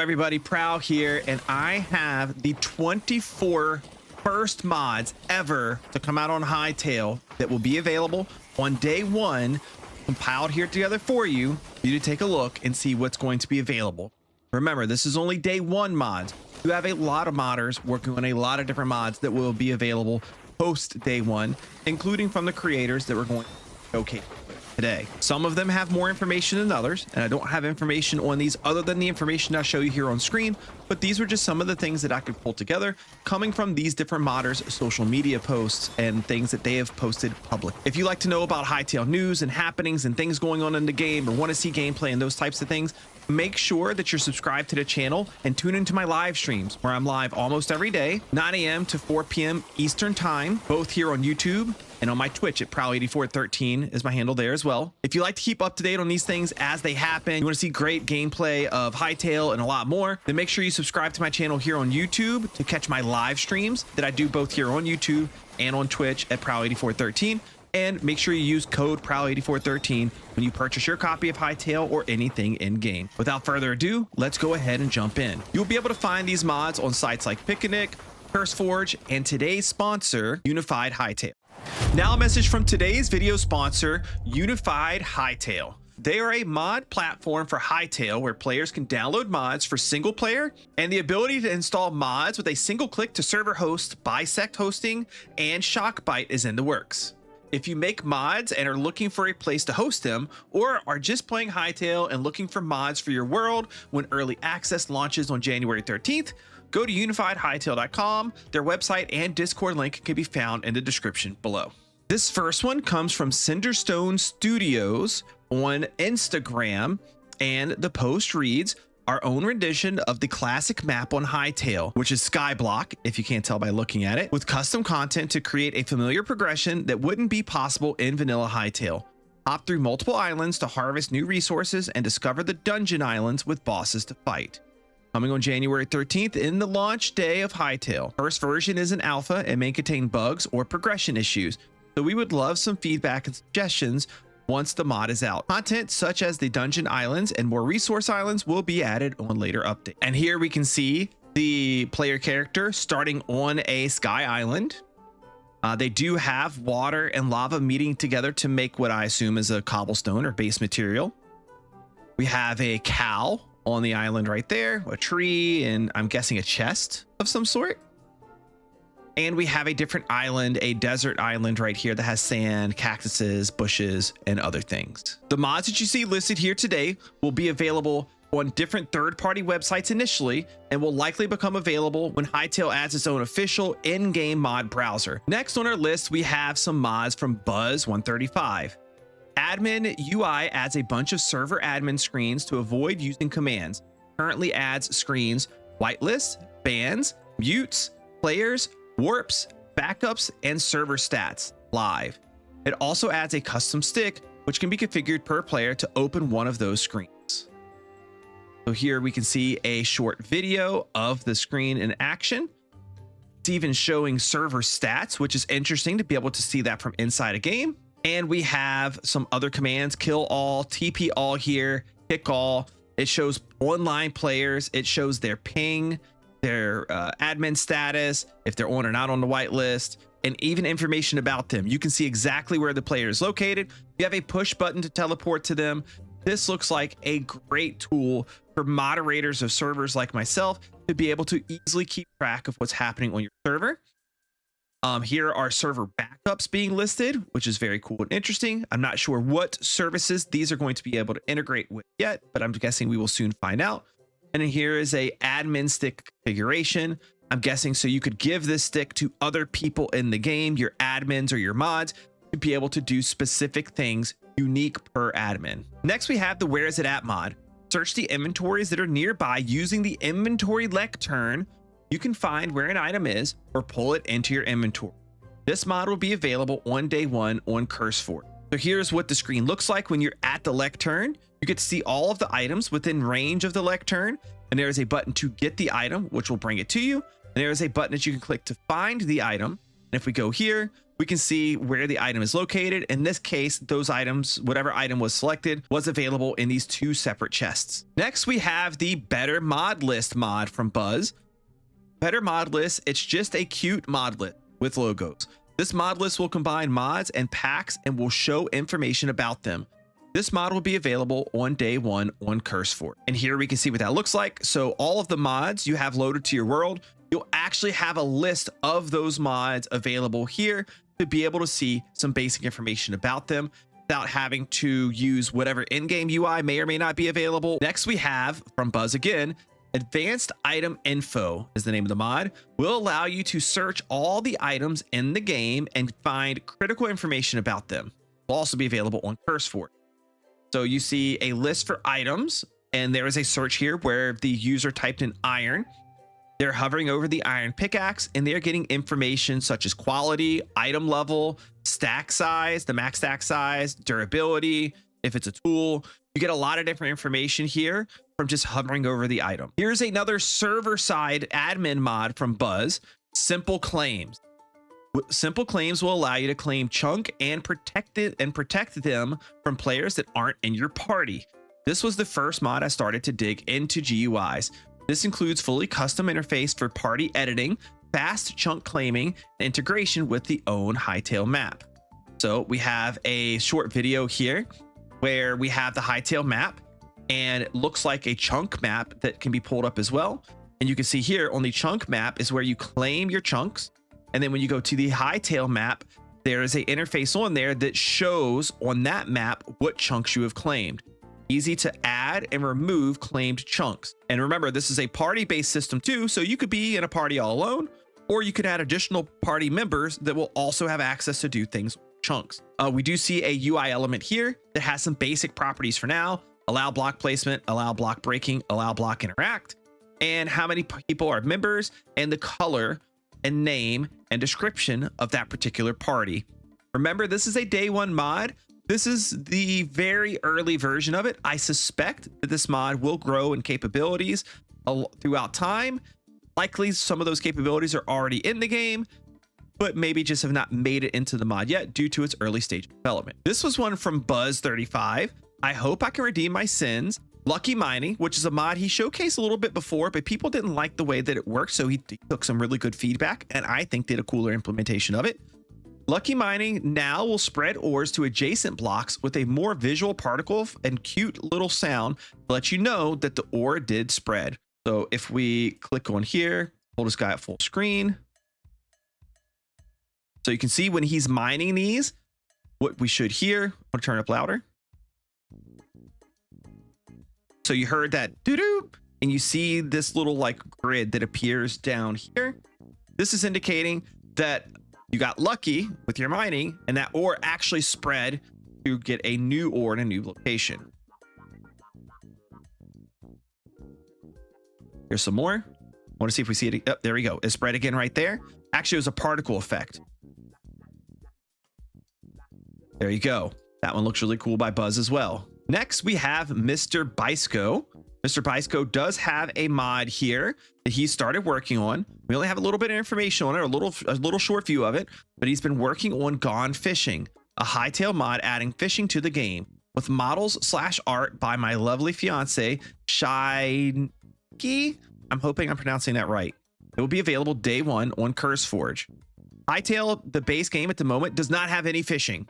everybody, Prow here, and I have the 24 first mods ever to come out on Hytale that will be available on day one, compiled here together for you to take a look and see what's going to be available. Remember, this is only day one mods. You have a lot of modders working on a lot of different mods that will be available post day one, including from the creators that we're going to showcase today. Some of them have more information than others, and I don't have information on these other than the information I show you here on screen, but these were just some of the things that I could pull together coming from these different modders' social media posts and things that they have posted public. If you like to know about Hytale news and happenings and things going on in the game, or want to see gameplay and those types of things, make sure that you're subscribed to the channel and tune into my live streams where I'm live almost every day, 9 a.m. to 4 p.m. Eastern time, both here on YouTube and on my Twitch at Prowl8413 is my handle there as well. If you like to keep up to date on these things as they happen, you want to see great gameplay of Hytale and a lot more, then make sure you subscribe to my channel here on YouTube to catch my live streams that I do both here on YouTube and on Twitch at Prowl8413. And make sure you use code Prowl8413 when you purchase your copy of Hytale or anything in game. Without further ado, let's go ahead and jump in. You'll be able to find these mods on sites like Picnic, CurseForge, and today's sponsor, Unified Hytale. Now a message from today's video sponsor, Unified Hytale. They are a mod platform for Hytale where players can download mods for single player and the ability to install mods with a single click to server host, bisect hosting, and Shockbyte is in the works. If you make mods and are looking for a place to host them, or are just playing Hytale and looking for mods for your world when early access launches on January 13th, go to unifiedhytale.com. Their website and Discord link can be found in the description below. This first one comes from Cinderstone Studios on Instagram, and the post reads, our own rendition of the classic map on Hytale, which is SKYBLOCK, if you can't tell by looking at it, with custom content to create a familiar progression that wouldn't be possible in vanilla Hytale. Hop through multiple islands to harvest new resources and discover the dungeon islands with bosses to fight. Coming on January 13th in the launch day of Hytale. First version is an alpha and may contain bugs or progression issues, so we would love some feedback and suggestions once the mod is out. Content such as the dungeon islands and more resource islands will be added on later updates. And here we can see the player character starting on a sky island. They do have water and lava meeting together to make what I assume is a cobblestone or base material. We have a cow on the island right there, a tree, and I'm guessing a chest of some sort. And we have a different island, a desert island right here that has sand, cactuses, bushes, and other things. The mods that you see listed here today will be available on different third-party websites initially, and will likely become available when Hytale adds its own official in-game mod browser. Next on our list, we have some mods from Buzz135. Admin UI adds a bunch of server admin screens to avoid using commands. Currently adds screens, whitelists, bans, mutes, players, warps, backups, and server stats live. It also adds a custom stick, which can be configured per player to open one of those screens. So here we can see a short video of the screen in action. It's even showing server stats, which is interesting to be able to see that from inside a game. And we have some other commands, kill all, TP all here, kick all. It shows online players. It shows their ping, their admin status, if they're on or not on the whitelist, and even information about them. You can see exactly where the player is located. You have a push button to teleport to them. This looks like a great tool for moderators of servers like myself to be able to easily keep track of what's happening on your server. Here are server backups being listed, which is very cool and interesting. I'm not sure what services these are going to be able to integrate with yet, but I'm guessing we will soon find out. And here is a admin stick configuration. I'm guessing so you could give this stick to other people in the game, your admins or your mods, to be able to do specific things unique per admin. Next, we have the Where Is It At mod. Search the inventories that are nearby using the inventory lectern. You can find where an item is or pull it into your inventory. This mod will be available on day one on CurseForge. So here's what the screen looks like when you're at the lectern. You get to see all of the items within range of the lectern, and there is a button to get the item, which will bring it to you. And there is a button that you can click to find the item. And if we go here, we can see where the item is located. In this case, those items, whatever item was selected, was available in these 2 separate chests. Next, we have the Better Mod List mod from Buzz. Better Mod List, it's just a cute mod list with logos. This mod list will combine mods and packs and will show information about them. This mod will be available on day 1 on CurseForge. And here we can see what that looks like. So all of the mods you have loaded to your world, you'll actually have a list of those mods available here to be able to see some basic information about them without having to use whatever in-game UI may or may not be available. Next, we have from Buzz again, Advanced Item Info is the name of the mod. Will allow you to search all the items in the game and find critical information about them. Will also be available on CurseForge. So you see a list for items, and there is a search here where the user typed in iron. They're hovering over the iron pickaxe, and they're getting information such as quality, item level, stack size, the max stack size, durability, if it's a tool. You get a lot of different information here from just hovering over the item. Here's another server-side admin mod from Buzz, Simple Claims. Simple Claims will allow you to claim chunk and protect them from players that aren't in your party. This was the first mod I started to dig into GUIs. This includes fully custom interface for party editing, fast chunk claiming, and integration with the own Hytale map. So we have a short video here where we have the Hytale map, and it looks like a chunk map that can be pulled up as well. And you can see here on the chunk map is where you claim your chunks. And then when you go to the Hytale map, there is an interface on there that shows on that map what chunks you have claimed. Easy to add and remove claimed chunks. And remember, this is a party-based system too, so you could be in a party all alone, or you could add additional party members that will also have access to do things with chunks. We do see a UI element here that has some basic properties for now. Allow block placement, allow block breaking, allow block interact, and how many people are members, and the color and name and description of that particular party. Remember, this is a day 1 mod. This is the very early version of it. I suspect that this mod will grow in capabilities throughout time. Likely some of those capabilities are already in the game, but maybe just have not made it into the mod yet due to its early stage development. This was one from Buzz35. I hope I can redeem my sins. Lucky Mining, which is a mod he showcased a little bit before, but people didn't like the way that it worked, so he took some really good feedback, and I think did a cooler implementation of it. Lucky Mining now will spread ores to adjacent blocks with a more visual particle and cute little sound to let you know that the ore did spread. So if we click on here, hold this guy at full screen. So you can see when he's mining these, what we should hear. I'm gonna turn it up louder. So you heard that doo-doo, and you see this little like grid that appears down here. This is indicating that you got lucky with your mining, and that ore actually spread to get a new ore in a new location. Here's some more. I want to see if we see it. Oh, there we go. It spread again right there. Actually, it was a particle effect. There you go. That one looks really cool by Buzz as well. Next, we have Mr. Bisco. Mr. Bisco does have a mod here that he started working on. We only have a little bit of information on it, a little short view of it, but he's been working on Gone Fishing, a Hytale mod adding fishing to the game with models/art by my lovely fiance, Shinky. I'm hoping I'm pronouncing that right. It will be available day 1 on CurseForge. Hytale, the base game at the moment, does not have any fishing.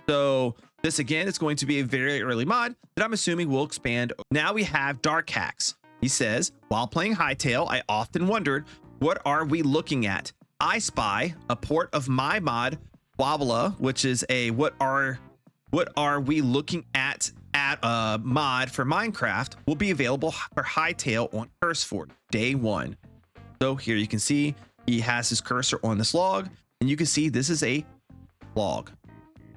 So this again is going to be a very early mod that I'm assuming will expand. Now we have Darkhax. He says, while playing Hytale, I often wondered, what are we looking at? I spy a port of my mod, Wobbla, which is a what are we looking at mod for Minecraft, will be available for Hytale on CurseForge day 1. So here you can see he has his cursor on this log, and you can see this is a log.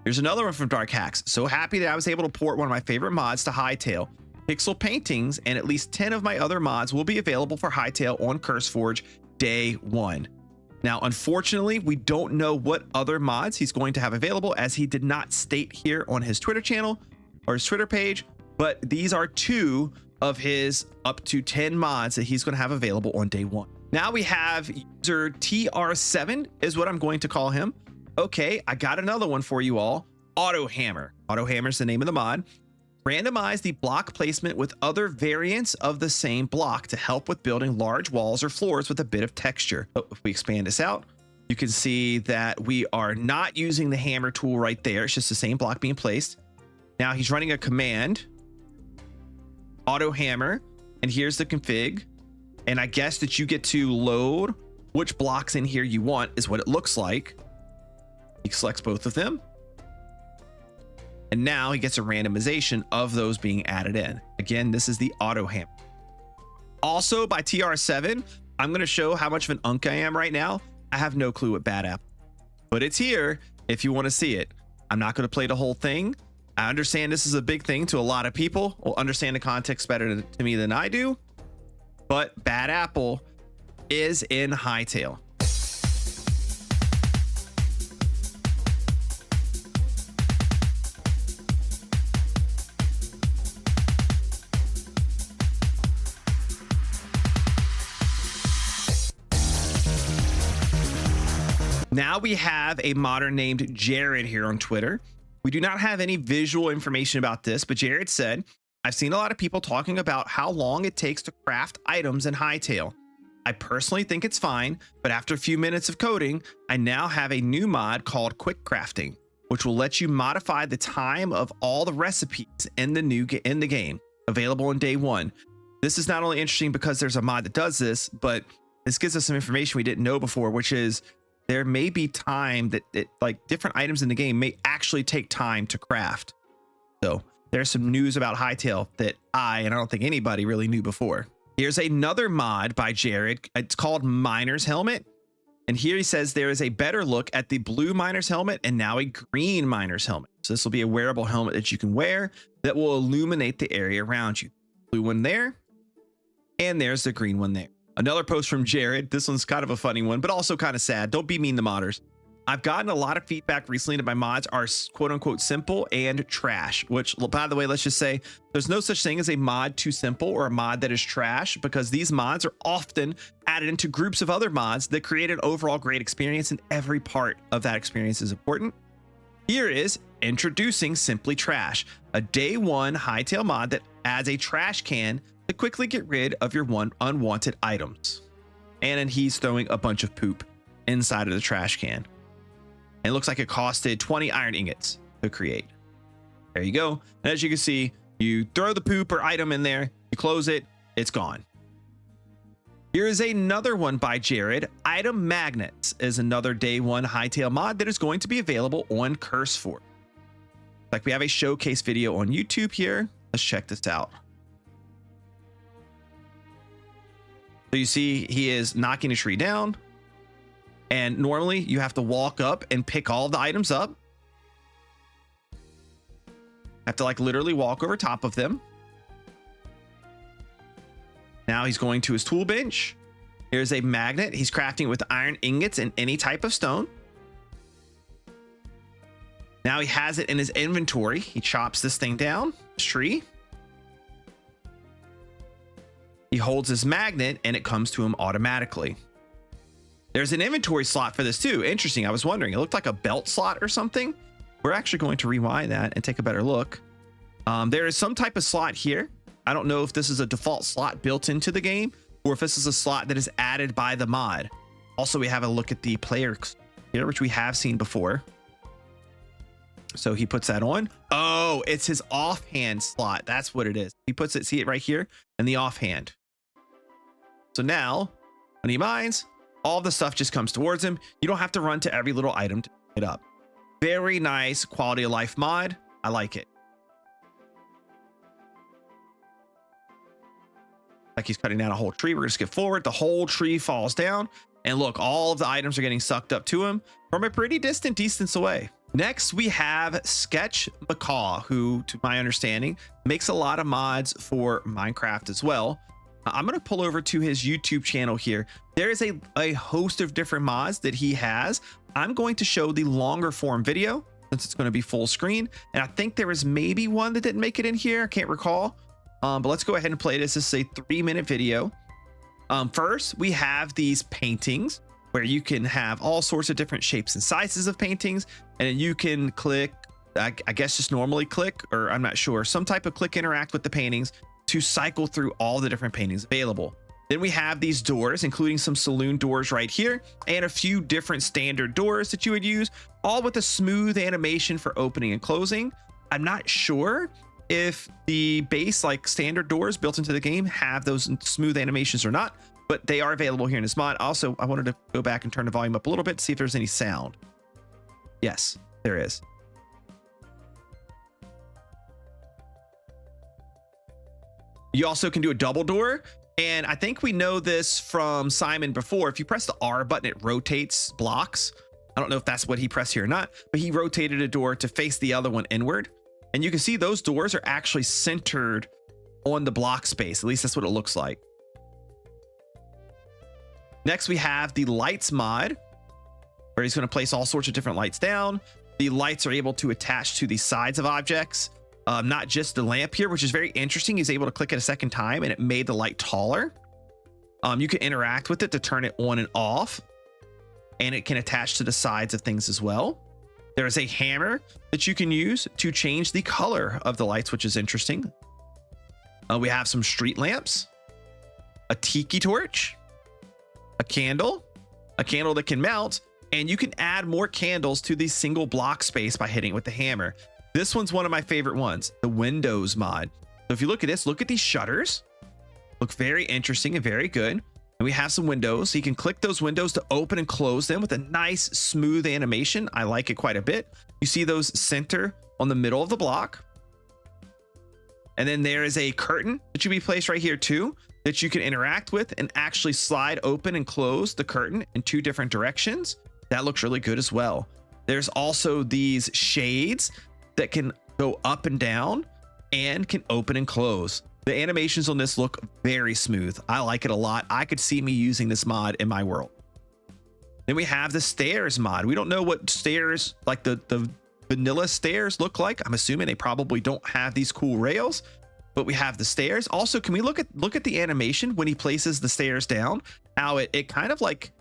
Here's another one from Darkhax. So happy that I was able to port one of my favorite mods to Hytale. Pixel paintings and at least 10 of my other mods will be available for Hytale on CurseForge day 1. Now, unfortunately, we don't know what other mods he's going to have available, as he did not state here on his Twitter channel or his Twitter page, but these are 2 of his up to 10 mods that he's going to have available on day 1. Now we have user TR7 is what I'm going to call him. Okay, I got another one for you all. Auto Hammer. Auto Hammer is the name of the mod. Randomize the block placement with other variants of the same block to help with building large walls or floors with a bit of texture. Oh, if we expand this out, you can see that we are not using the hammer tool right there. It's just the same block being placed. Now he's running a command, auto hammer, and here's the config. And I guess that you get to load which blocks in here you want is what it looks like. He selects both of them. And now he gets a randomization of those being added in. Again, this is the auto hammer. Also by TR7, I'm going to show how much of an unk I am right now. I have no clue what bad app, but it's here if you want to see it. I'm not going to play the whole thing. I understand this is a big thing to a lot of people. Will understand the context better to me than I do. But Bad Apple is in Hytale. Now we have a modder named Jared here on Twitter. We do not have any visual information about this, but Jared said, I've seen a lot of people talking about how long it takes to craft items in Hytale. I personally think it's fine, but after a few minutes of coding, I now have a new mod called Quick Crafting, which will let you modify the time of all the recipes in the game, available on day one. This is not only interesting because there's a mod that does this, but this gives us some information we didn't know before, which is there may be time that like different items in the game may actually take time to craft. So there's some news about Hytale that I don't think anybody really knew before. Here's another mod by Jared. It's called Miner's Helmet. And here he says there is a better look at the blue Miner's Helmet and now a green Miner's Helmet. So this will be a wearable helmet that you can wear that will illuminate the area around you. Blue one there, and there's the green one there. Another post from Jared. This one's kind of a funny one, but also kind of sad. Don't be mean to modders. I've gotten a lot of feedback recently that my mods are quote unquote simple and trash, which by the way, let's just say there's no such thing as a mod too simple or a mod that is trash, because these mods are often added into groups of other mods that create an overall great experience, and every part of that experience is important. Here is introducing Simply Trash, a day one Hytale mod that adds a trash can to quickly get rid of your unwanted items. And then he's throwing a bunch of poop inside of the trash can. And it looks like it costed 20 iron ingots to create. There you go. And as you can see, you throw the poop or item in there, you close it, it's gone. Here is another one by Jared. Item Magnets is another day one Hytale mod that is going to be available on CurseForge. Like we have a showcase video on YouTube here. Let's check this out. So you see he is knocking a tree down, and normally you have to walk up and pick all the items up. Have to like literally walk over top of them. Now he's going to his tool bench. Here's a magnet. He's crafting with iron ingots and any type of stone. Now he has it in his inventory. He chops this thing down, this tree. He holds his magnet and it comes to him automatically. There's an inventory slot for this too. Interesting. I was wondering, it looked like a belt slot or something. We're actually going to rewind that and take a better look. There is some type of slot here. I don't know if this is a default slot built into the game or if this is a slot that is added by the mod. Also, we have a look at the player here, which we have seen before. So he puts that on. Oh, it's his offhand slot. That's what it is. He puts it, see it right here in the offhand. So now when he mines, all the stuff just comes towards him. You don't have to run to every little item to pick it up. Very nice quality of life mod. I like it. Like he's cutting down a whole tree. We're gonna skip forward. The whole tree falls down. And look, all of the items are getting sucked up to him from a pretty distant distance away. Next, we have Sketch Macaw, who, to my understanding, makes a lot of mods for Minecraft as well. I'm going to pull over to his YouTube channel here. There is a host of different mods that he has. I'm going to show the longer form video since it's going to be full screen. And I think there is maybe one that didn't make it in here. I can't recall. But let's go ahead and play this. This is a 3-minute video. First, we have these paintings, where you can have all sorts of different shapes and sizes of paintings. And then you can click, I guess just normally click, or I'm not sure, some type of click interact with the paintings to cycle through all the different paintings available. Then we have these doors, including some saloon doors right here, and a few different standard doors that you would use, all with a smooth animation for opening and closing. I'm not sure if the base like standard doors built into the game have those smooth animations or not, but they are available here in this mod. Also, I wanted to go back and turn the volume up a little bit to see if there's any sound. Yes, there is. You also can do a double door. And I think we know this from Simon before. If you press the R button, it rotates blocks. I don't know if that's what he pressed here or not, but he rotated a door to face the other one inward. And you can see those doors are actually centered on the block space. At least that's what it looks like. Next, we have the lights mod, where he's going to place all sorts of different lights down. The lights are able to attach to the sides of objects. Not just the lamp here, which is very interesting. He's able to click it a second time and it made the light taller. You can interact with it to turn it on and off, and it can attach to the sides of things as well. There's a hammer that you can use to change the color of the lights, which is interesting. We have some street lamps, a tiki torch, a candle that can mount, and you can add more candles to the single block space by hitting it with the hammer. This one's one of my favorite ones, the Windows mod. So if you look at this, look at these shutters. Look very interesting and very good. And we have some windows. So you can click those windows to open and close them with a nice smooth animation. I like it quite a bit. You see those center on the middle of the block. And then there is a curtain that should be placed right here too, that you can interact with and actually slide open and close the curtain in two different directions. That looks really good as well. There's also these shades that can go up and down and can open and close. The animations on this look very smooth. I like it a lot. I could see me using this mod in my world. Then we have the stairs mod. We don't know what stairs, like the vanilla stairs, look like. I'm assuming they probably don't have these cool rails, but we have the stairs. Also, can we look at the animation when he places the stairs down? How it kind of like,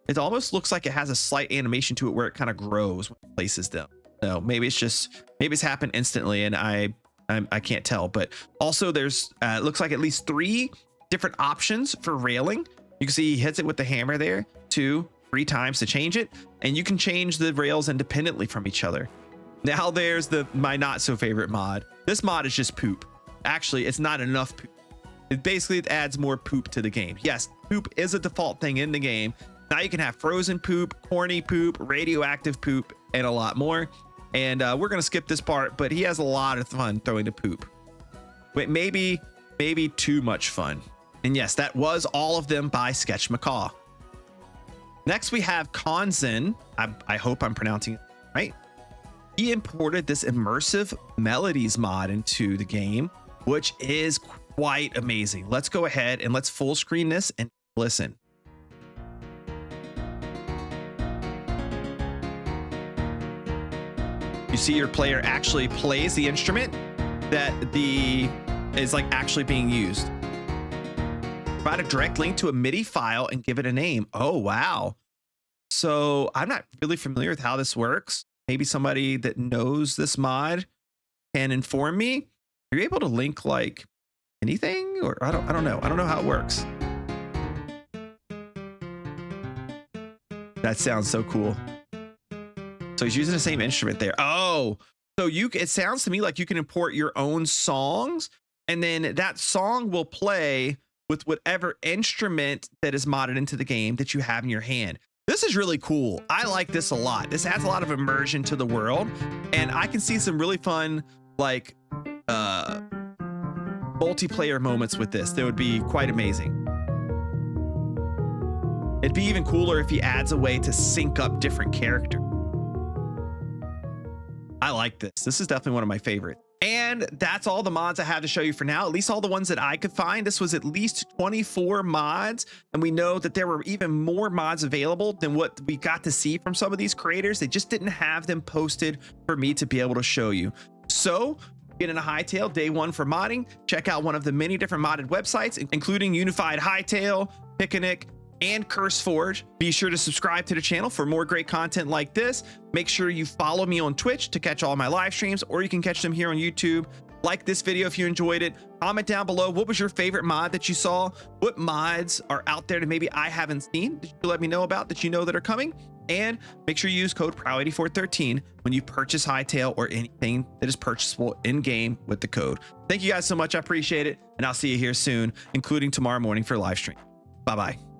it almost looks like it has a slight animation to it where it kind of grows when he places them. No, maybe it's happened instantly and I can't tell. But also there's looks like at least 3 different options for railing. You can see he hits it with the hammer there 2, 3 times to change it, and you can change the rails independently from each other. Now there's my not so favorite mod. This mod is just poop. Actually, it's not enough poop. It basically adds more poop to the game. Yes, poop is a default thing in the game. Now you can have frozen poop, corny poop, radioactive poop, and a lot more. And we're going to skip this part, but he has a lot of fun throwing the poop. Wait, maybe too much fun. And yes, that was all of them by Sketch Macaw. Next, we have Konzen. I hope I'm pronouncing it right. He imported this immersive melodies mod into the game, which is quite amazing. Let's go ahead and let's full screen this and listen. You see your player actually plays the instrument that is like actually being used. Provide a direct link to a MIDI file and give it a name. Oh, wow. So I'm not really familiar with how this works. Maybe somebody that knows this mod can inform me. Are you able to link like anything, or I don't know. I don't know how it works. That sounds so cool. So he's using the same instrument there. Oh, so it sounds to me like you can import your own songs, and then that song will play with whatever instrument that is modded into the game that you have in your hand. This is really cool. I like this a lot. This adds a lot of immersion to the world, and I can see some really fun like multiplayer moments with this. That would be quite amazing. It'd be even cooler if he adds a way to sync up different characters. I like this. This is definitely one of my favorites. And that's all the mods I have to show you for now, at least all the ones that I could find. This was at least 24 mods, and we know that there were even more mods available than what we got to see from some of these creators. They just didn't have them posted for me to be able to show you. So get into Hytale day 1 for modding. Check out one of the many different modded websites, including Unified Hytale, Picnic, and CurseForge. Be sure to subscribe to the channel for more great content like this. Make sure you follow me on Twitch to catch all my live streams, or you can catch them here on YouTube. Like this video if you enjoyed it. Comment down below, what was your favorite mod that you saw? What mods are out there that maybe I haven't seen that you let me know about, that you know that are coming? And make sure you use code PROW8413 when you purchase Hytale or anything that is purchasable in-game with the code. Thank you guys so much. I appreciate it. And I'll see you here soon, including tomorrow morning for live stream. Bye-bye.